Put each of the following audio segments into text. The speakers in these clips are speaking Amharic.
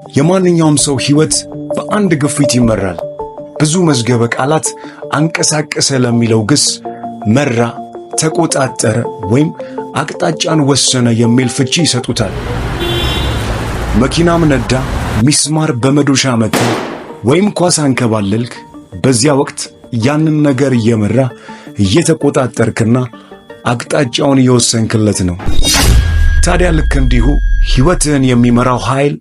የማንኛውም ሰው ሕይወት በአንድ ግፊት ይመራል። ብዙ መዝገበ ቃላት አንቀሳቀሰ ለሚለው ግስ መራ፣ ተቆጣጠረ ወይም አቅጣጫን ወሰነ የሚል ፍቺ ይሰጡታል። መኪናም ነዳ፣ ሚስማር በመዶሻ መታ ወይም ኳስ አንከባለልክ፣ በዚያ ወቅት ያንን ነገር እየመራ እየተቆጣጠርክና አቅጣጫውን እየወሰንክለት ነው። ታዲያ ልክ እንዲሁ ሕይወትህን የሚመራው ኃይል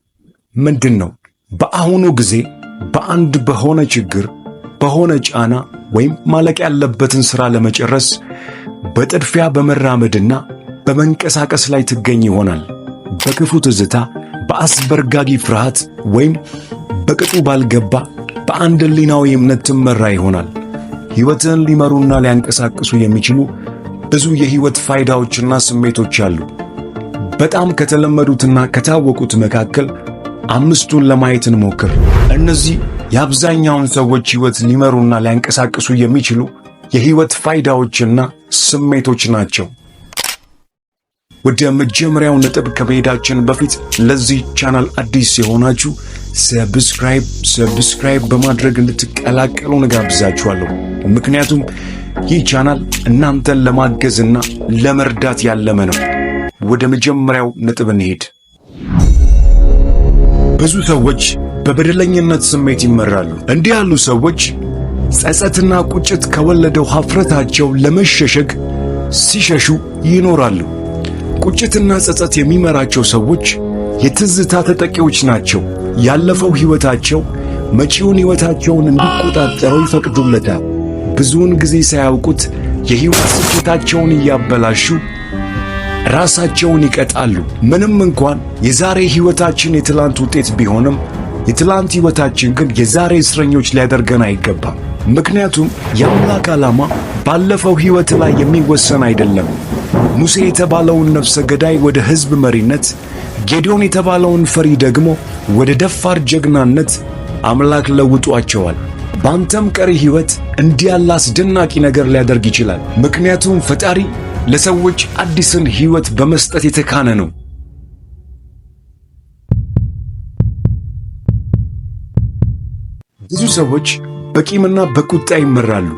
ምንድን ነው? በአሁኑ ጊዜ በሆነ ችግር፣ በሆነ ጫና ወይም ማለቅ ያለበትን ሥራ ለመጨረስ በጥድፊያ በመራመድና በመንቀሳቀስ ላይ ትገኝ ይሆናል። በክፉ ትዝታ፣ በአስበርጋጊ ፍርሃት ወይም በቅጡ ባልገባ በአንድ ሕሊናዊ እምነት ትመራ ይሆናል። ሕይወትህን ሊመሩና ሊያንቀሳቅሱ የሚችሉ ብዙ የሕይወት ፋይዳዎችና ስሜቶች አሉ። በጣም ከተለመዱትና ከታወቁት መካከል አምስቱን ለማየት እንሞክር። እነዚህ የአብዛኛውን ሰዎች ሕይወት ሊመሩና ሊያንቀሳቅሱ የሚችሉ የሕይወት ፋይዳዎችና ስሜቶች ናቸው። ወደ መጀመሪያው ነጥብ ከመሄዳችን በፊት ለዚህ ቻናል አዲስ የሆናችሁ ሰብስክራይብ በማድረግ እንድትቀላቀሉ እንጋብዛችኋለሁ። ምክንያቱም ይህ ቻናል እናንተን ለማገዝና ለመርዳት ያለመ ነው። ወደ መጀመሪያው ነጥብ እንሄድ። ብዙ ሰዎች በበደለኝነት ስሜት ይመራሉ። እንዲህ ያሉ ሰዎች ጸጸትና ቁጭት ከወለደው ኀፍረታቸው ለመሸሸግ ሲሸሹ ይኖራሉ። ቁጭትና ጸጸት የሚመራቸው ሰዎች የትዝታ ተጠቂዎች ናቸው። ያለፈው ሕይወታቸው መጪውን ሕይወታቸውን እንዲቆጣጠረው ይፈቅዱለታል። ብዙውን ጊዜ ሳያውቁት የሕይወት ስኬታቸውን እያበላሹ ራሳቸውን ይቀጣሉ። ምንም እንኳን የዛሬ ሕይወታችን የትላንት ውጤት ቢሆንም የትላንት ሕይወታችን ግን የዛሬ እስረኞች ሊያደርገን አይገባም። ምክንያቱም የአምላክ ዓላማ ባለፈው ሕይወት ላይ የሚወሰን አይደለም። ሙሴ የተባለውን ነፍሰ ገዳይ ወደ ሕዝብ መሪነት፣ ጌዲዮን የተባለውን ፈሪ ደግሞ ወደ ደፋር ጀግናነት አምላክ ለውጧቸዋል። ባንተም ቀሪ ሕይወት እንዲህ ያለ አስደናቂ ነገር ሊያደርግ ይችላል። ምክንያቱም ፈጣሪ ለሰዎች አዲስን ሕይወት በመስጠት የተካነ ነው። ብዙ ሰዎች በቂምና በቁጣ ይመራሉ።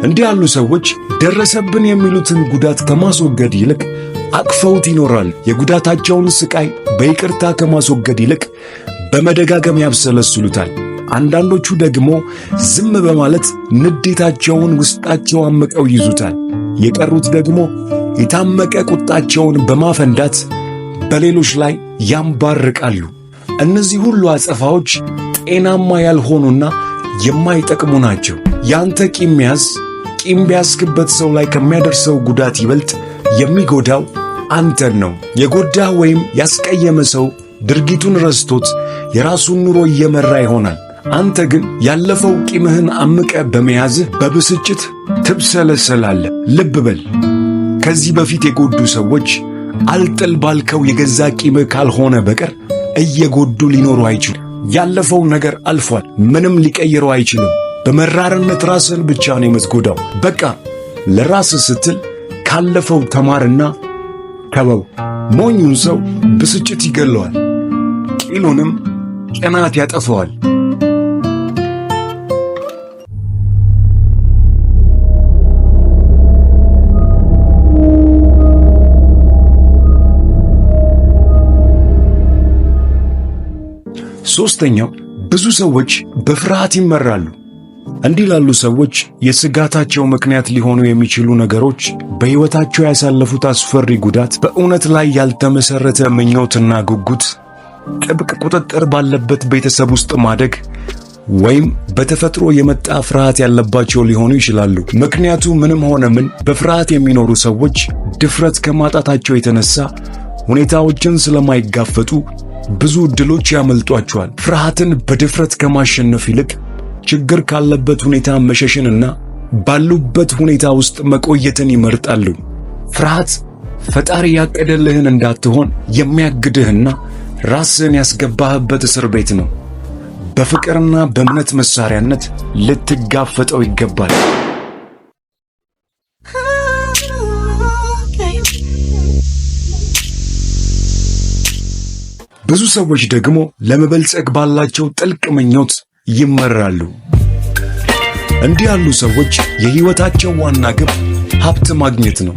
እንዲህ ያሉ ሰዎች ደረሰብን የሚሉትን ጉዳት ከማስወገድ ይልቅ አቅፈውት ይኖራሉ። የጉዳታቸውን ስቃይ በይቅርታ ከማስወገድ ይልቅ በመደጋገም ያብሰለስሉታል። አንዳንዶቹ ደግሞ ዝም በማለት ንዴታቸውን ውስጣቸው አምቀው ይዙታል። የቀሩት ደግሞ የታመቀ ቁጣቸውን በማፈንዳት በሌሎች ላይ ያንባርቃሉ። እነዚህ ሁሉ አጸፋዎች ጤናማ ያልሆኑና የማይጠቅሙ ናቸው። ያንተ ቂም መያዝ ቂም ቢያስክበት ሰው ላይ ከሚያደርሰው ጉዳት ይበልጥ የሚጎዳው አንተን ነው። የጎዳህ ወይም ያስቀየመ ሰው ድርጊቱን ረስቶት የራሱን ኑሮ እየመራ ይሆናል። አንተ ግን ያለፈው ቂምህን አምቀ በመያዝህ በብስጭት ትብሰለሰላለህ። ልብ በል፣ ከዚህ በፊት የጎዱ ሰዎች አልጥል ባልከው የገዛ ቂምህ ካልሆነ በቀር እየጎዱ ሊኖሩ አይችሉም። ያለፈው ነገር አልፏል፣ ምንም ሊቀይረው አይችልም። በመራርነት ራስን ብቻ ነው የምትጎዳው። በቃ ለራስህ ስትል ካለፈው ተማርና ተወው። ሞኙን ሰው ብስጭት ይገለዋል፣ ቂሉንም ቅናት ያጠፈዋል። ሦስተኛው፣ ብዙ ሰዎች በፍርሃት ይመራሉ። እንዲህ ላሉ ሰዎች የስጋታቸው ምክንያት ሊሆኑ የሚችሉ ነገሮች በሕይወታቸው ያሳለፉት አስፈሪ ጉዳት፣ በእውነት ላይ ያልተመሠረተ ምኞትና ጉጉት፣ ጥብቅ ቁጥጥር ባለበት ቤተሰብ ውስጥ ማደግ ወይም በተፈጥሮ የመጣ ፍርሃት ያለባቸው ሊሆኑ ይችላሉ። ምክንያቱ ምንም ሆነ ምን በፍርሃት የሚኖሩ ሰዎች ድፍረት ከማጣታቸው የተነሳ ሁኔታዎችን ስለማይጋፈጡ ብዙ ዕድሎች ያመልጧቸዋል። ፍርሃትን በድፍረት ከማሸነፍ ይልቅ ችግር ካለበት ሁኔታ መሸሽንና ባሉበት ሁኔታ ውስጥ መቆየትን ይመርጣሉ። ፍርሃት ፈጣሪ ያቀደልህን እንዳትሆን የሚያግድህና ራስህን ያስገባህበት እስር ቤት ነው። በፍቅርና በእምነት መሳሪያነት ልትጋፈጠው ይገባል። ብዙ ሰዎች ደግሞ ለመበልጸግ ባላቸው ጥልቅ ምኞት ይመራሉ። እንዲህ ያሉ ሰዎች የሕይወታቸው ዋና ግብ ሀብት ማግኘት ነው።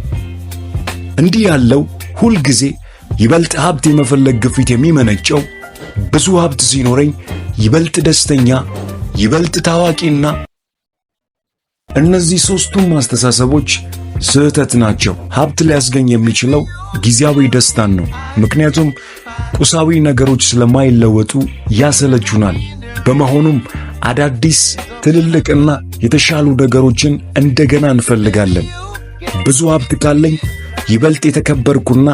እንዲህ ያለው ሁልጊዜ ይበልጥ ሀብት የመፈለግ ግፊት የሚመነጨው ብዙ ሀብት ሲኖረኝ ይበልጥ ደስተኛ፣ ይበልጥ ታዋቂና እነዚህ ሦስቱም አስተሳሰቦች ስህተት ናቸው። ሀብት ሊያስገኝ የሚችለው ጊዜያዊ ደስታን ነው። ምክንያቱም ቁሳዊ ነገሮች ስለማይለወጡ ያሰለቹናል። በመሆኑም አዳዲስ ትልልቅና የተሻሉ ነገሮችን እንደገና እንፈልጋለን። ብዙ ሀብት ካለኝ ይበልጥ የተከበርኩና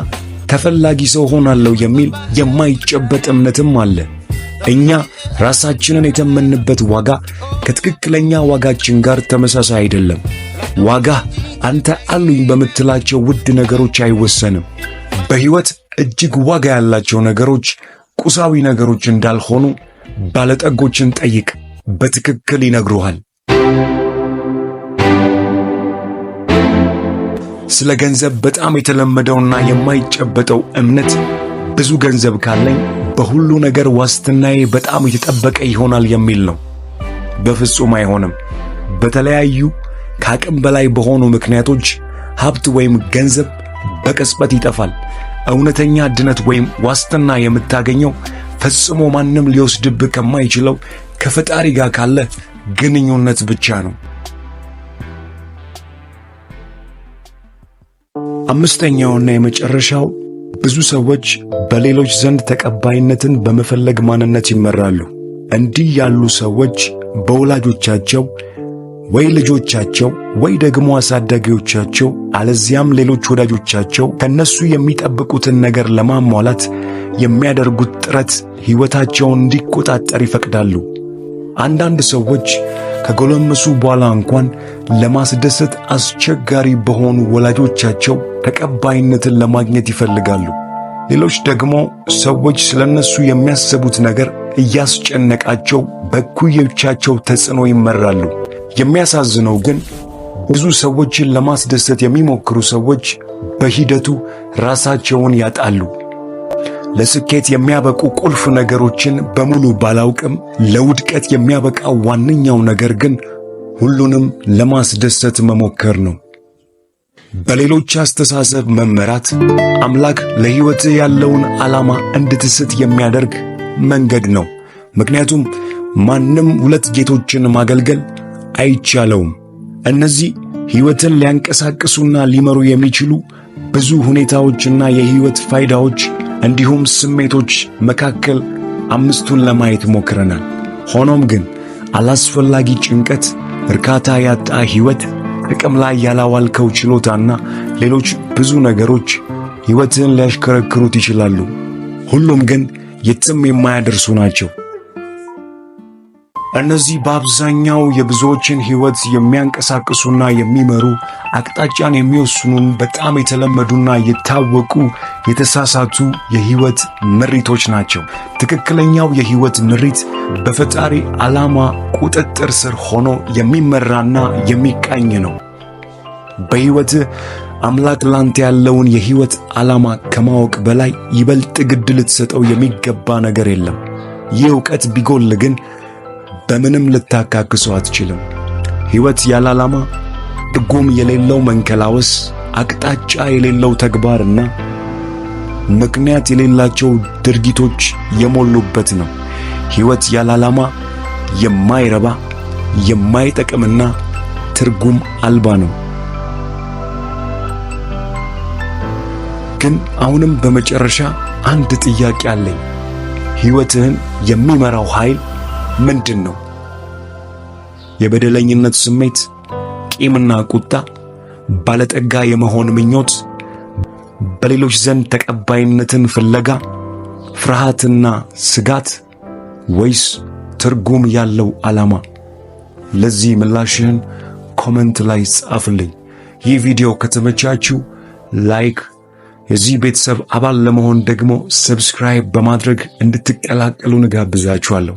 ተፈላጊ ሰው ሆናለሁ የሚል የማይጨበጥ እምነትም አለ። እኛ ራሳችንን የተመንበት ዋጋ ከትክክለኛ ዋጋችን ጋር ተመሳሳይ አይደለም። ዋጋ አንተ አሉኝ በምትላቸው ውድ ነገሮች አይወሰንም። በሕይወት እጅግ ዋጋ ያላቸው ነገሮች ቁሳዊ ነገሮች እንዳልሆኑ ባለጠጎችን ጠይቅ፣ በትክክል ይነግሩሃል። ስለ ገንዘብ በጣም የተለመደውና የማይጨበጠው እምነት ብዙ ገንዘብ ካለኝ በሁሉ ነገር ዋስትናዬ በጣም የተጠበቀ ይሆናል የሚል ነው። በፍጹም አይሆንም። በተለያዩ ከአቅም በላይ በሆኑ ምክንያቶች ሀብት ወይም ገንዘብ በቅጽበት ይጠፋል። እውነተኛ ድነት ወይም ዋስትና የምታገኘው ፈጽሞ ማንም ሊወስድብህ ከማይችለው ከፈጣሪ ጋር ካለ ግንኙነት ብቻ ነው። አምስተኛውና የመጨረሻው ብዙ ሰዎች በሌሎች ዘንድ ተቀባይነትን በመፈለግ ማንነት ይመራሉ። እንዲህ ያሉ ሰዎች በወላጆቻቸው ወይ ልጆቻቸው ወይ ደግሞ አሳዳጊዎቻቸው አለዚያም ሌሎች ወዳጆቻቸው ከነሱ የሚጠብቁትን ነገር ለማሟላት የሚያደርጉት ጥረት ሕይወታቸውን እንዲቆጣጠር ይፈቅዳሉ። አንዳንድ ሰዎች ከጎለመሱ በኋላ እንኳን ለማስደሰት አስቸጋሪ በሆኑ ወላጆቻቸው ተቀባይነትን ለማግኘት ይፈልጋሉ። ሌሎች ደግሞ ሰዎች ስለነሱ የሚያስቡት ነገር እያስጨነቃቸው በእኩዮቻቸው ተጽዕኖ ይመራሉ። የሚያሳዝነው ግን ብዙ ሰዎችን ለማስደሰት የሚሞክሩ ሰዎች በሂደቱ ራሳቸውን ያጣሉ። ለስኬት የሚያበቁ ቁልፍ ነገሮችን በሙሉ ባላውቅም ለውድቀት የሚያበቃው ዋነኛው ነገር ግን ሁሉንም ለማስደሰት መሞከር ነው። በሌሎች አስተሳሰብ መመራት አምላክ ለሕይወትህ ያለውን ዓላማ እንድትስት የሚያደርግ መንገድ ነው። ምክንያቱም ማንም ሁለት ጌቶችን ማገልገል አይቻለውም። እነዚህ ሕይወትን ሊያንቀሳቅሱና ሊመሩ የሚችሉ ብዙ ሁኔታዎችና የሕይወት ፋይዳዎች እንዲሁም ስሜቶች መካከል አምስቱን ለማየት ሞክረናል። ሆኖም ግን አላስፈላጊ ጭንቀት፣ እርካታ ያጣ ሕይወት፣ ጥቅም ላይ ያላዋልከው ችሎታና ሌሎች ብዙ ነገሮች ሕይወትን ሊያሽከረክሩት ይችላሉ። ሁሉም ግን የትም የማያደርሱ ናቸው። እነዚህ በአብዛኛው የብዙዎችን ሕይወት የሚያንቀሳቅሱና የሚመሩ አቅጣጫን የሚወስኑን በጣም የተለመዱና የታወቁ የተሳሳቱ የሕይወት ምሪቶች ናቸው። ትክክለኛው የሕይወት ምሪት በፈጣሪ ዓላማ ቁጥጥር ስር ሆኖ የሚመራና የሚቃኝ ነው። በሕይወትህ አምላክ ላንተ ያለውን የሕይወት ዓላማ ከማወቅ በላይ ይበልጥ ግድ ልትሰጠው የሚገባ ነገር የለም። ይህ ዕውቀት ቢጎል ግን በምንም ልታካክሰው አትችልም። ሕይወት ያለ ዓላማ ትርጉም የሌለው መንከላወስ፣ አቅጣጫ የሌለው ተግባርና ምክንያት የሌላቸው ድርጊቶች የሞሉበት ነው። ሕይወት ያለ ዓላማ የማይረባ የማይጠቅምና ትርጉም አልባ ነው። ግን አሁንም በመጨረሻ አንድ ጥያቄ አለኝ። ሕይወትህን የሚመራው ኃይል ምንድን ነው? የበደለኝነት ስሜት፣ ቂምና ቁጣ፣ ባለጠጋ የመሆን ምኞት፣ በሌሎች ዘንድ ተቀባይነትን ፍለጋ፣ ፍርሃትና ስጋት፣ ወይስ ትርጉም ያለው ዓላማ? ለዚህ ምላሽህን ኮመንት ላይ ጻፍልኝ። ይህ ቪዲዮ ከተመቻችሁ ላይክ፣ የዚህ ቤተሰብ አባል ለመሆን ደግሞ ሰብስክራይብ በማድረግ እንድትቀላቀሉ እጋብዛችኋለሁ።